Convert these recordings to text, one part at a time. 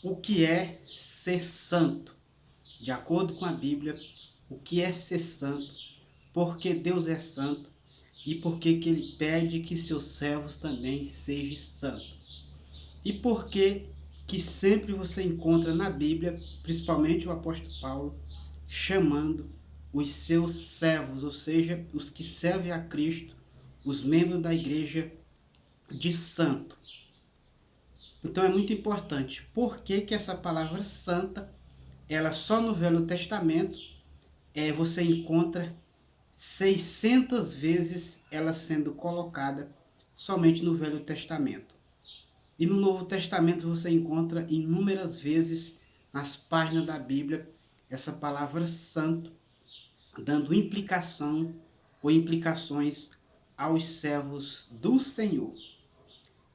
o que é ser santo. De acordo com a Bíblia, o que é ser santo, porque Deus é santo e porque que ele pede que seus servos também sejam santos. E porque que sempre você encontra na Bíblia, principalmente o apóstolo Paulo, chamando os seus servos, ou seja, os que servem a Cristo, os membros da igreja, de santo. Então é muito importante. Por que que essa palavra santa, ela só no Velho Testamento, você encontra 600 vezes ela sendo colocada somente no Velho Testamento. E no Novo Testamento você encontra inúmeras vezes nas páginas da Bíblia essa palavra santo, dando implicação ou implicações aos servos do Senhor.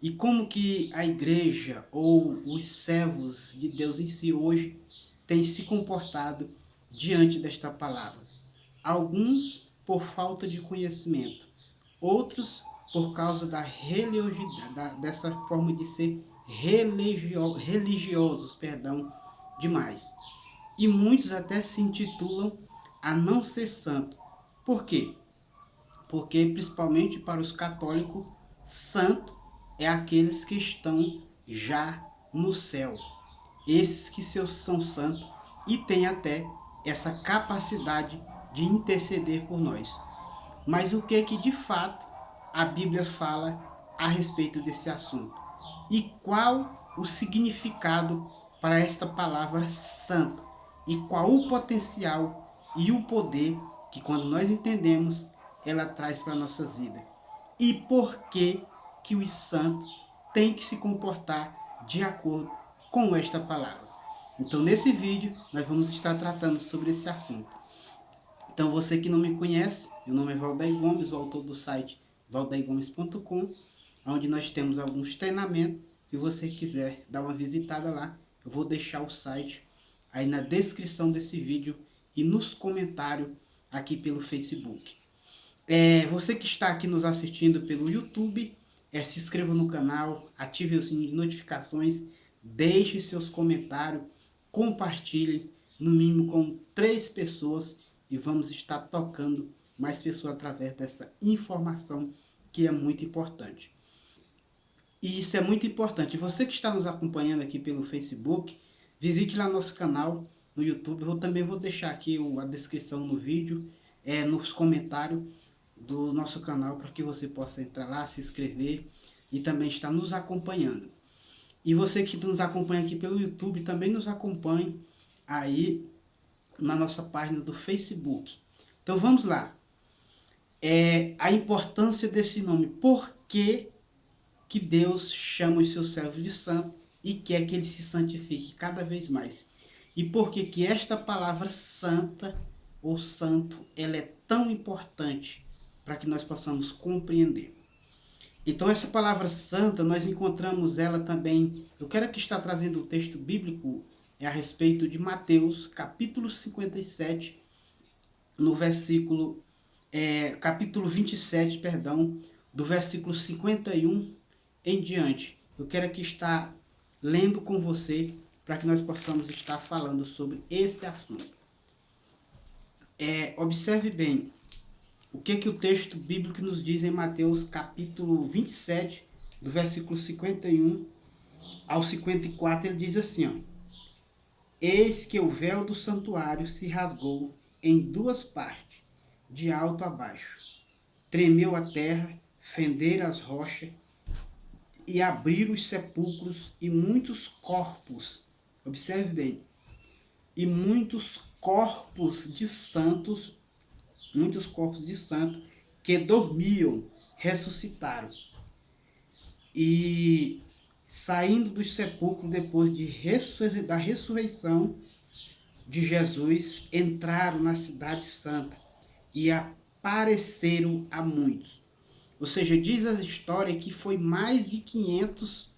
E como que a igreja ou os servos de Deus em si hoje têm se comportado diante desta palavra? Alguns por falta de conhecimento, outros por causa da religiosidade, dessa forma de ser religiosos, demais. E muitos até se intitulam a não ser santo. Por quê? Porque principalmente para os católicos, santo é aqueles que estão já no céu. Esses que são santos e têm até essa capacidade de interceder por nós. Mas o que de fato a Bíblia fala a respeito desse assunto? E qual o significado para esta palavra santo? E qual o potencial e o poder que, quando nós entendemos, ela traz para nossas vidas? E por que os santos têm que se comportar de acordo com esta palavra? Então, nesse vídeo, nós vamos estar tratando sobre esse assunto. Então, você que não me conhece, meu nome é Valdair Gomes, o autor do site valdairgomes.com, onde nós temos alguns treinamentos. Se você quiser dar uma visitada lá, eu vou deixar o site aí na descrição desse vídeo e nos comentários aqui pelo Facebook. Você que está aqui nos assistindo pelo YouTube, se inscreva no canal, ative o sininho de notificações, deixe seus comentários, compartilhe, no mínimo com 3 pessoas, e vamos estar tocando mais pessoas através dessa informação que é muito importante. E isso é muito importante. Você que está nos acompanhando aqui pelo Facebook, visite lá nosso canal no YouTube. Eu também vou deixar aqui a descrição no vídeo, nos comentários do nosso canal, para que você possa entrar lá, se inscrever e também estar nos acompanhando. E você que nos acompanha aqui pelo YouTube, também nos acompanhe aí na nossa página do Facebook. Então vamos lá. A importância desse nome. Por que que Deus chama os seus servos de santo e quer que ele se santifique cada vez mais? E por que que esta palavra santa ou santo, ela é tão importante para que nós possamos compreender? Então essa palavra santa, nós encontramos ela também, eu quero aqui estar trazendo o texto bíblico a respeito de Mateus, capítulo 57, no versículo, capítulo 27, perdão, do versículo 51 em diante. Eu quero aqui estar lendo com você, para que nós possamos estar falando sobre esse assunto. Observe bem, o que o texto bíblico nos diz em Mateus capítulo 27, do versículo 51 ao 54, ele diz assim, ó: Eis que o véu do santuário se rasgou em 2 partes, de alto a baixo. Tremeu a terra, fenderam as rochas, e abriram os sepulcros, e muitos corpos, observe bem, e muitos corpos de santos que dormiam, ressuscitaram. E saindo dos sepulcros depois da ressurreição de Jesus, entraram na cidade santa e apareceram a muitos. Ou seja, diz a história que foi mais de 500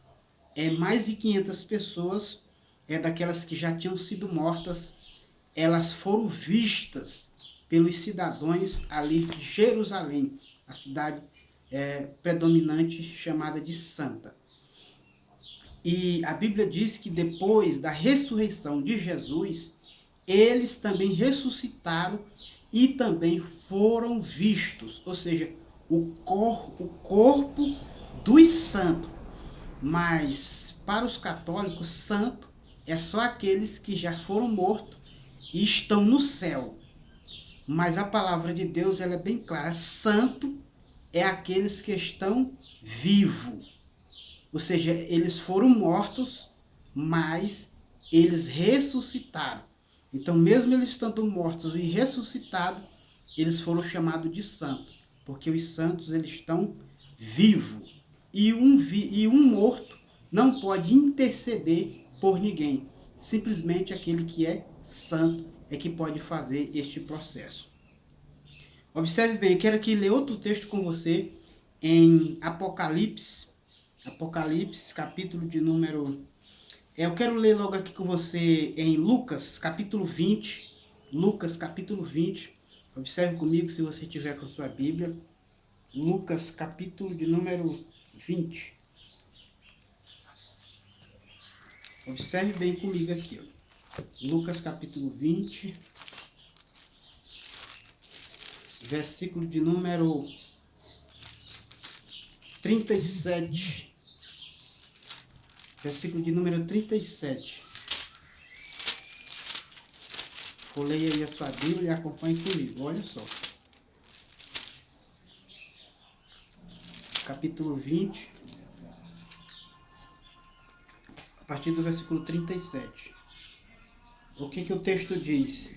pessoas, daquelas que já tinham sido mortas, elas foram vistas pelos cidadãos ali de Jerusalém, a cidade predominante chamada de Santa. E a Bíblia diz que depois da ressurreição de Jesus, eles também ressuscitaram e também foram vistos. Ou seja, o corpo dos santos. Mas para os católicos, santo é só aqueles que já foram mortos e estão no céu. Mas a palavra de Deus ela é bem clara. Santo é aqueles que estão vivos. Ou seja, eles foram mortos, mas eles ressuscitaram. Então, mesmo eles estando mortos e ressuscitados, eles foram chamados de santos. Porque os santos eles estão vivos. E um morto não pode interceder por ninguém. Simplesmente aquele que é santo é que pode fazer este processo. Observe bem, eu quero aqui ler outro texto com você em Apocalipse, capítulo de número... Eu quero ler logo aqui com você em Lucas, capítulo 20. Lucas, capítulo 20. Observe comigo se você tiver com a sua Bíblia. Lucas, capítulo de número 20. Observe bem comigo aqui, ó. Lucas capítulo 20, versículo de número 37. Versículo de número 37. Leia aí a sua Bíblia e acompanhe comigo, olha só. Capítulo 20, a partir do versículo 37. O que o texto diz?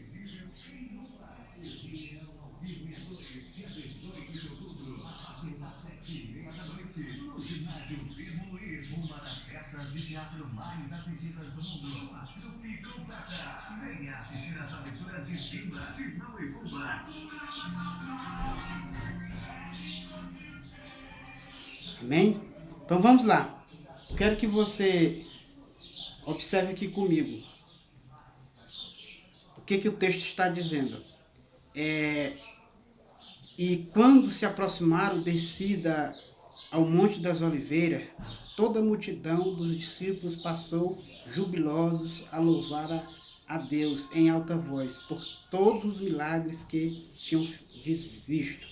Uma das peças de teatro mais assistidas do mundo. Trupe com Prata. Venha assistir as aventuras de Simba, Timão e Pumba. Amém? Então vamos lá. Quero que você observe aqui comigo. O que o texto está dizendo? E quando se aproximaram, descida ao Monte das Oliveiras, toda a multidão dos discípulos passou jubilosos a louvar a Deus em alta voz por todos os milagres que tinham visto,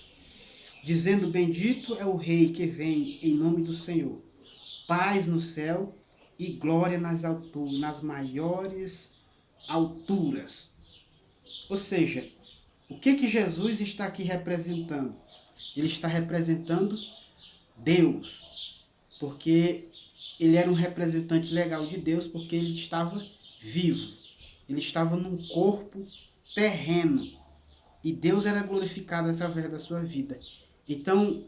dizendo: bendito é o Rei que vem em nome do Senhor, paz no céu e glória nas alturas, nas maiores alturas. Ou seja, o que Jesus está aqui representando? Ele está representando Deus, porque ele era um representante legal de Deus, porque ele estava vivo, ele estava num corpo terreno, e Deus era glorificado através da sua vida. Então,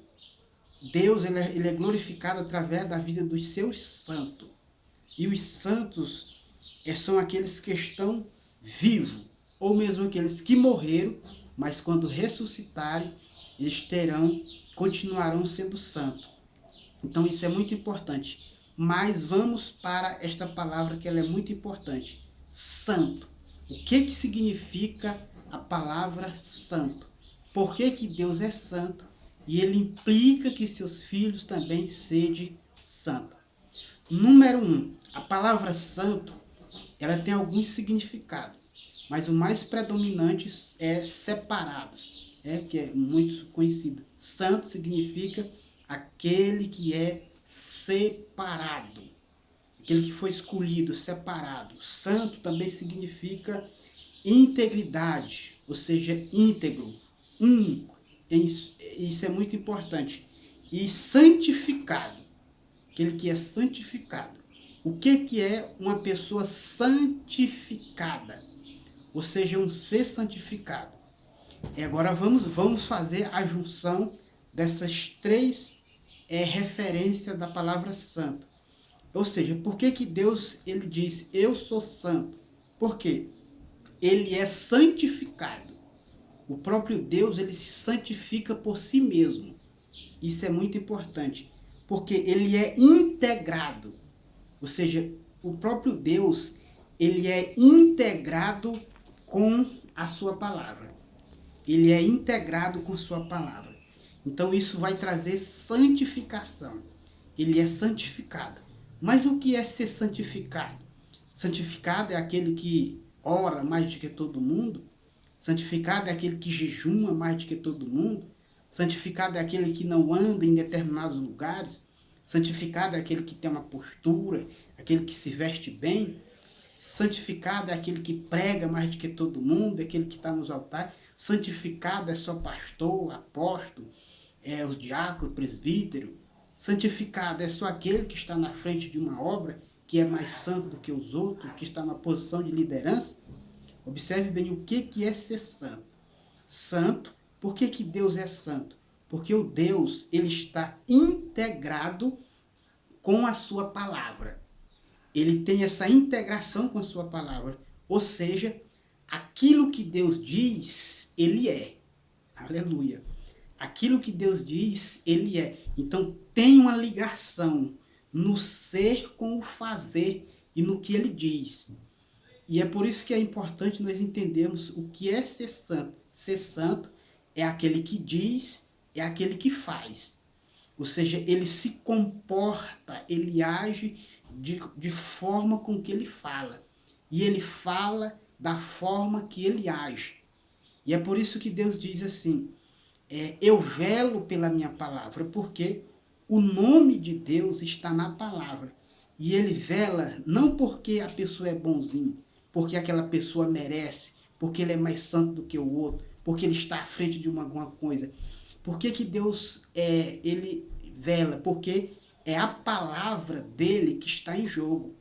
Deus ele é glorificado através da vida dos seus santos, e os santos são aqueles que estão vivos, ou mesmo aqueles que morreram, mas quando ressuscitarem, eles continuarão sendo santos. Então isso é muito importante. Mas vamos para esta palavra que ela é muito importante. Santo. O que significa a palavra santo? Por que Deus é santo? E ele implica que seus filhos também sejam santos. Número 1. A palavra santo, ela tem alguns significados. Mas o mais predominante é separados, que é muito conhecido. Santo significa aquele que é separado, aquele que foi escolhido, separado. Santo também significa integridade, ou seja, íntegro, isso é muito importante. E santificado, aquele que é santificado. O que é uma pessoa santificada? Ou seja, um ser santificado. E agora vamos fazer a junção dessas três referências da palavra santo. Ou seja, por que Deus ele diz, eu sou santo? Por quê? Ele é santificado. O próprio Deus ele se santifica por si mesmo. Isso é muito importante, porque ele é integrado. Ou seja, o próprio Deus ele é integrado com a sua palavra. Ele é integrado com sua palavra. Então isso vai trazer santificação. Ele é santificado. Mas o que é ser santificado? Santificado é aquele que ora mais do que todo mundo? Santificado é aquele que jejuma mais do que todo mundo? Santificado é aquele que não anda em determinados lugares? Santificado é aquele que tem uma postura, aquele que se veste bem? Santificado é aquele que prega mais do que todo mundo, é aquele que está nos altares? Santificado é só pastor, apóstolo, é o diácono, presbítero? Santificado é só aquele que está na frente de uma obra, que é mais santo do que os outros, que está na posição de liderança? Observe bem o que é ser santo. Santo, por que Deus é santo? Porque o Deus, ele está integrado com a sua palavra. Ele tem essa integração com a sua palavra. Ou seja, aquilo que Deus diz, ele é. Aleluia. Aquilo que Deus diz, ele é. Então tem uma ligação no ser com o fazer e no que ele diz. E é por isso que é importante nós entendermos o que é ser santo. Ser santo é aquele que diz, é aquele que faz. Ou seja, ele se comporta, ele age de forma com que ele fala. E ele fala da forma que ele age. E é por isso que Deus diz assim, eu velo pela minha palavra, porque o nome de Deus está na palavra. E ele vela não porque a pessoa é bonzinho, porque aquela pessoa merece, porque ele é mais santo do que o outro, porque ele está à frente de alguma coisa. Por que Deus ele vela? Porque é a palavra dele que está em jogo.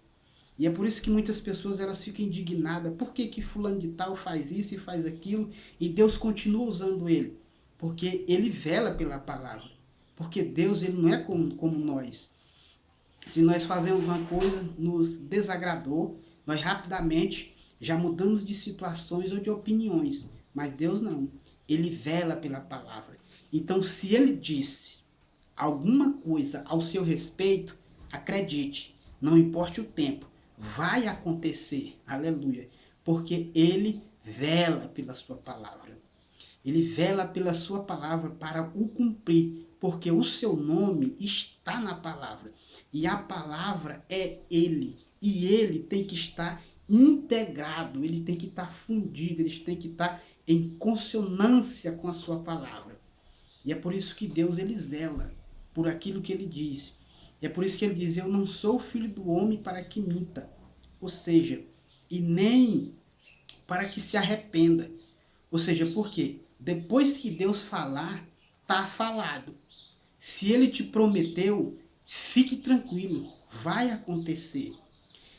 E é por isso que muitas pessoas elas ficam indignadas. Por que fulano de tal faz isso e faz aquilo e Deus continua usando ele? Porque ele vela pela palavra. Porque Deus ele não é como nós. Se nós fazemos uma coisa, nos desagradou, nós rapidamente já mudamos de situações ou de opiniões. Mas Deus não. Ele vela pela palavra. Então, se ele disse alguma coisa ao seu respeito, acredite, não importe o tempo, vai acontecer. Aleluia. Porque ele vela pela sua palavra. Ele vela pela sua palavra para o cumprir, porque o seu nome está na palavra. E a palavra é ele. E ele tem que estar integrado, ele tem que estar fundido, ele tem que estar em consonância com a sua palavra. E é por isso que Deus ele zela por aquilo que ele diz. E é por isso que ele diz, eu não sou filho do homem para que minta. Ou seja, e nem para que se arrependa. Ou seja, por quê? Depois que Deus falar, está falado. Se ele te prometeu, fique tranquilo, vai acontecer.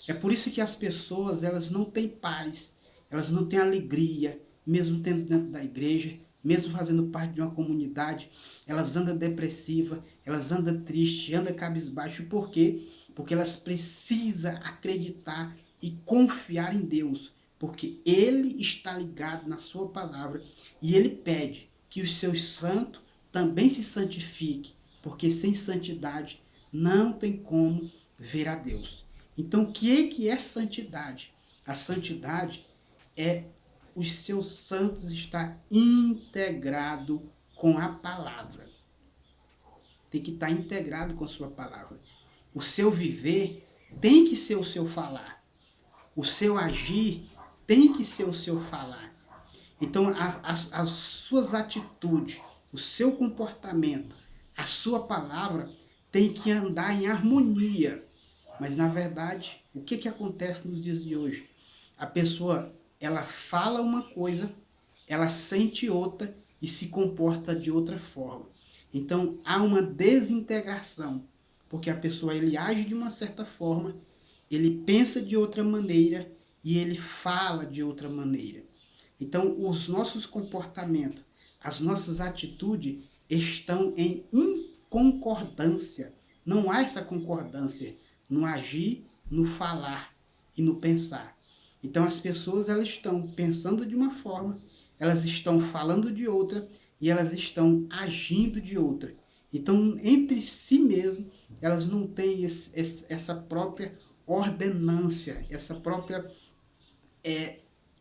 É por isso que as pessoas elas não têm paz, elas não têm alegria, mesmo dentro da igreja, mesmo fazendo parte de uma comunidade, elas andam depressivas, elas andam tristes, andam cabisbaixo. Por quê? Porque elas precisam acreditar e confiar em Deus, porque Ele está ligado na sua palavra e Ele pede que os seus santos também se santifiquem, porque sem santidade não tem como ver a Deus. Então, o que é santidade? A santidade é os seus santos estar integrado com a palavra. Tem que estar integrado com a sua palavra. O seu viver tem que ser o seu falar. O seu agir tem que ser o seu falar. Então, as suas atitudes, o seu comportamento, a sua palavra tem que andar em harmonia. Mas, na verdade, o que acontece nos dias de hoje? A pessoa, ela fala uma coisa, ela sente outra e se comporta de outra forma. Então, há uma desintegração, porque a pessoa ele age de uma certa forma, ele pensa de outra maneira e ele fala de outra maneira. Então, os nossos comportamentos, as nossas atitudes estão em inconcordância. Não há essa concordância no agir, no falar e no pensar. Então, as pessoas elas estão pensando de uma forma, elas estão falando de outra e elas estão agindo de outra. Então, entre si mesmo, elas não têm essa própria ordenância, essa própria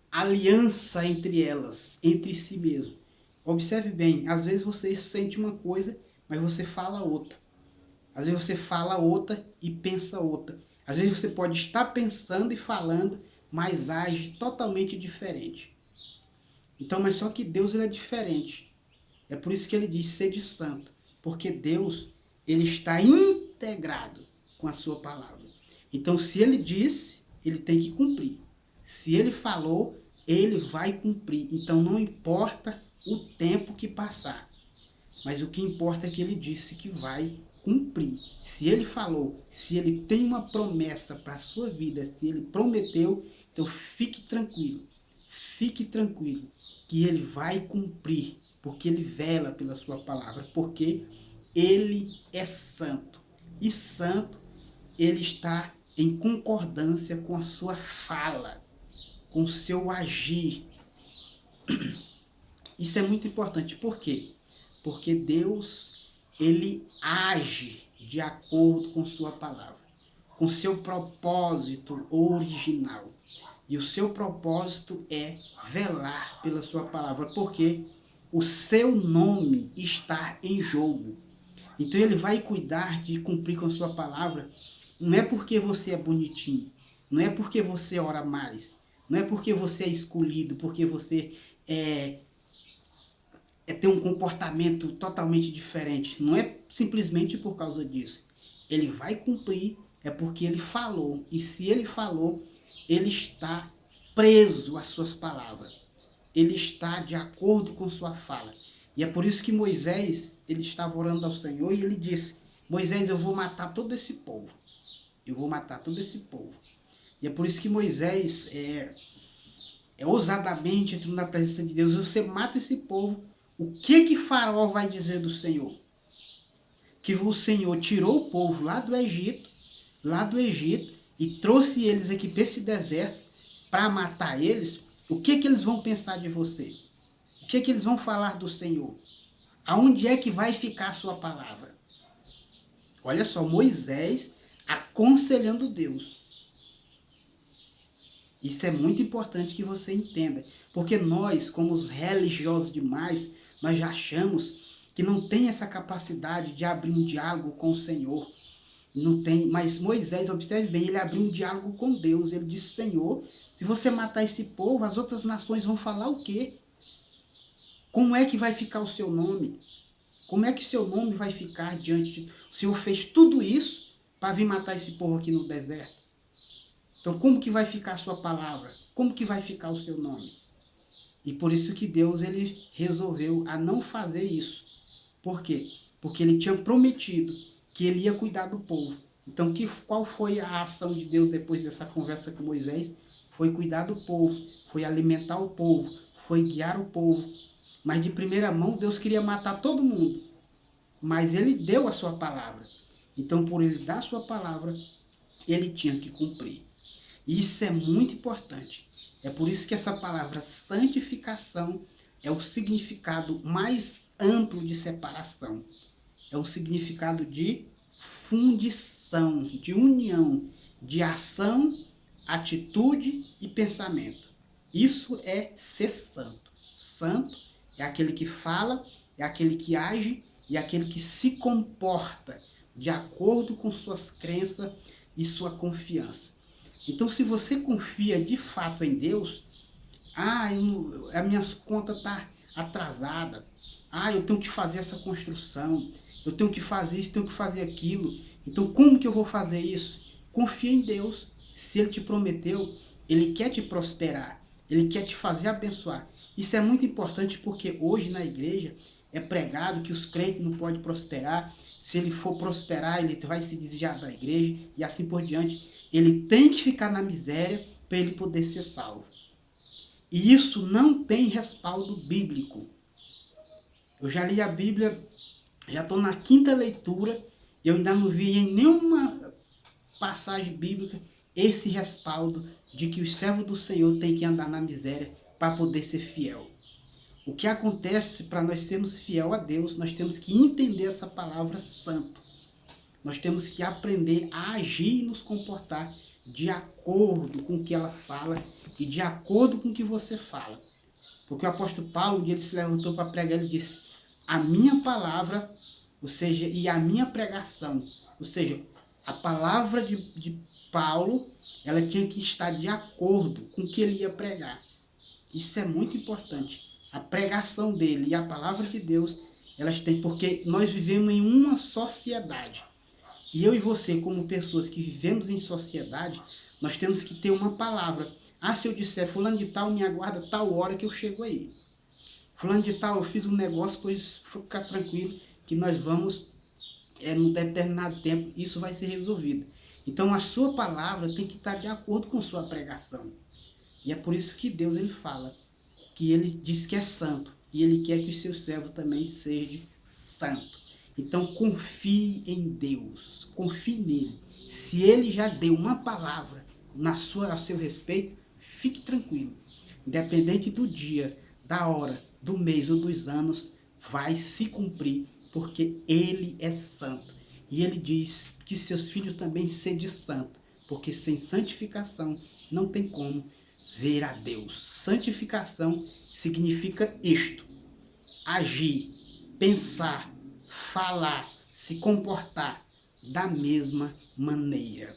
aliança entre elas, entre si mesmo. Observe bem, às vezes você sente uma coisa, mas você fala outra. Às vezes você fala outra e pensa outra. Às vezes você pode estar pensando e falando, mas age totalmente diferente. Então, mas só que Deus ele é diferente. É por isso que ele diz sede santo, porque Deus ele está integrado com a sua palavra. Então, se ele disse, ele tem que cumprir. Se ele falou, ele vai cumprir. Então, não importa o tempo que passar, mas o que importa é que ele disse que vai cumprir. Se ele falou, se ele tem uma promessa para a sua vida, se ele prometeu, então fique tranquilo, que ele vai cumprir, porque ele vela pela sua palavra, porque ele é santo. E santo, ele está em concordância com a sua fala, com o seu agir. Isso é muito importante. Por quê? Porque Deus, ele age de acordo com sua palavra, com seu propósito original. E o seu propósito é velar pela sua palavra, porque o seu nome está em jogo. Então ele vai cuidar de cumprir com sua palavra. Não é porque você é bonitinho, não é porque você ora mais, não é porque você é escolhido, porque você ter um comportamento totalmente diferente. Não é simplesmente por causa disso. Ele vai cumprir, é porque ele falou. E se ele falou, ele está preso às suas palavras. Ele está de acordo com sua fala. E é por isso que Moisés, ele estava orando ao Senhor e ele disse: Moisés, eu vou matar todo esse povo. Eu vou matar todo esse povo. E é por isso que Moisés ousadamente entrou na presença de Deus. Você mata esse povo. O que Faraó vai dizer do Senhor? Que o Senhor tirou o povo lá do Egito, e trouxe eles aqui para esse deserto para matar eles. O que eles vão pensar de você? O que eles vão falar do Senhor? Aonde é que vai ficar a sua palavra? Olha só, Moisés aconselhando Deus. Isso é muito importante que você entenda, porque nós, como os religiosos demais, nós já achamos que não tem essa capacidade de abrir um diálogo com o Senhor. Não tem, mas Moisés, observe bem, ele abriu um diálogo com Deus. Ele disse: Senhor, se você matar esse povo, as outras nações vão falar o quê? Como é que vai ficar o seu nome? Como é que seu nome vai ficar diante de... O Senhor fez tudo isso para vir matar esse povo aqui no deserto. Então, como que vai ficar a sua palavra? Como que vai ficar o seu nome? E por isso que Deus ele resolveu a não fazer isso. Por quê? Porque ele tinha prometido que ele ia cuidar do povo. Então, qual foi a ação de Deus depois dessa conversa com Moisés? Foi cuidar do povo, foi alimentar o povo, foi guiar o povo. Mas de primeira mão, Deus queria matar todo mundo. Mas ele deu a sua palavra. Então, por ele dar a sua palavra, ele tinha que cumprir. E isso é muito importante. É por isso que essa palavra santificação é o significado mais amplo de separação. É um significado de fundição, de união, de ação, atitude e pensamento. Isso é ser santo. Santo é aquele que fala, é aquele que age e é aquele que se comporta de acordo com suas crenças e sua confiança. Então, se você confia de fato em Deus, a minha conta está atrasada, eu tenho que fazer essa construção, eu tenho que fazer isso, tenho que fazer aquilo, então como que eu vou fazer isso? Confia em Deus. Se Ele te prometeu, Ele quer te prosperar, Ele quer te fazer abençoar. Isso é muito importante porque hoje na igreja é pregado que os crentes não podem prosperar. Se ele for prosperar, ele vai se desviar da igreja e assim por diante. Ele tem que ficar na miséria para ele poder ser salvo. E isso não tem respaldo bíblico. Eu já li a Bíblia, já estou na 5ª leitura, e eu ainda não vi em nenhuma passagem bíblica esse respaldo de que o servo do Senhor tem que andar na miséria para poder ser fiel. O que acontece para nós sermos fiel a Deus, nós temos que entender essa palavra santo. Nós temos que aprender a agir e nos comportar de acordo com o que ela fala e de acordo com o que você fala. Porque o apóstolo Paulo, um dia ele se levantou para pregar, ele disse: a minha palavra, ou seja, e a minha pregação Ou seja, a palavra de Paulo, ela tinha que estar de acordo com o que ele ia pregar. Isso é muito importante. A pregação dele e a palavra de Deus, elas têm, porque nós vivemos em uma sociedade. E eu e você, como pessoas que vivemos em sociedade, nós temos que ter uma palavra. Ah, se eu disser, fulano de tal, me aguarda tal hora que eu chego aí. Fulano de tal, eu fiz um negócio, pois ficar tranquilo que nós vamos, num determinado tempo, isso vai ser resolvido. Então a sua palavra tem que estar de acordo com sua pregação. E é por isso que Deus ele fala, que ele diz que é santo. E ele quer que o seu servo também seja santo. Então confie em Deus, confie nele. Se ele já deu uma palavra a seu respeito, fique tranquilo. Independente do dia, da hora, do mês ou dos anos, vai se cumprir, porque ele é santo. E ele diz que seus filhos também sejam santos, porque sem santificação não tem como ver a Deus. Santificação significa isto: agir, pensar, falar, se comportar da mesma maneira.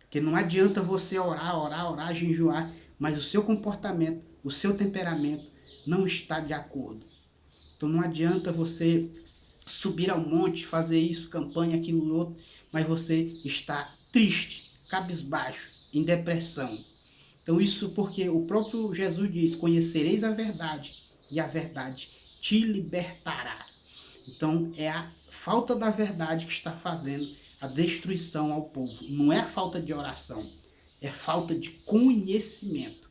Porque não adianta você orar, jejuar, mas o seu comportamento, o seu temperamento não está de acordo. Então não adianta você subir ao monte, fazer isso, campanha, aquilo, outro, mas você está triste, cabisbaixo, em depressão. Então isso porque o próprio Jesus diz, conhecereis a verdade, e a verdade te libertará. Então é a falta da verdade que está fazendo a destruição ao povo. Não é a falta de oração, é falta de conhecimento.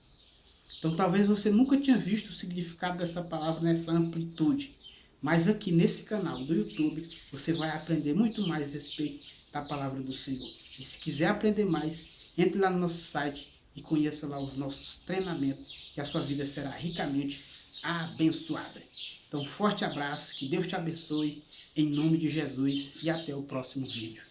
Então talvez você nunca tinha visto o significado dessa palavra nessa amplitude. Mas aqui nesse canal do YouTube, você vai aprender muito mais a respeito da palavra do Senhor. E se quiser aprender mais, entre lá no nosso site e conheça lá os nossos treinamentos, que a sua vida será ricamente abençoada. Então, forte abraço, que Deus te abençoe, em nome de Jesus, e até o próximo vídeo.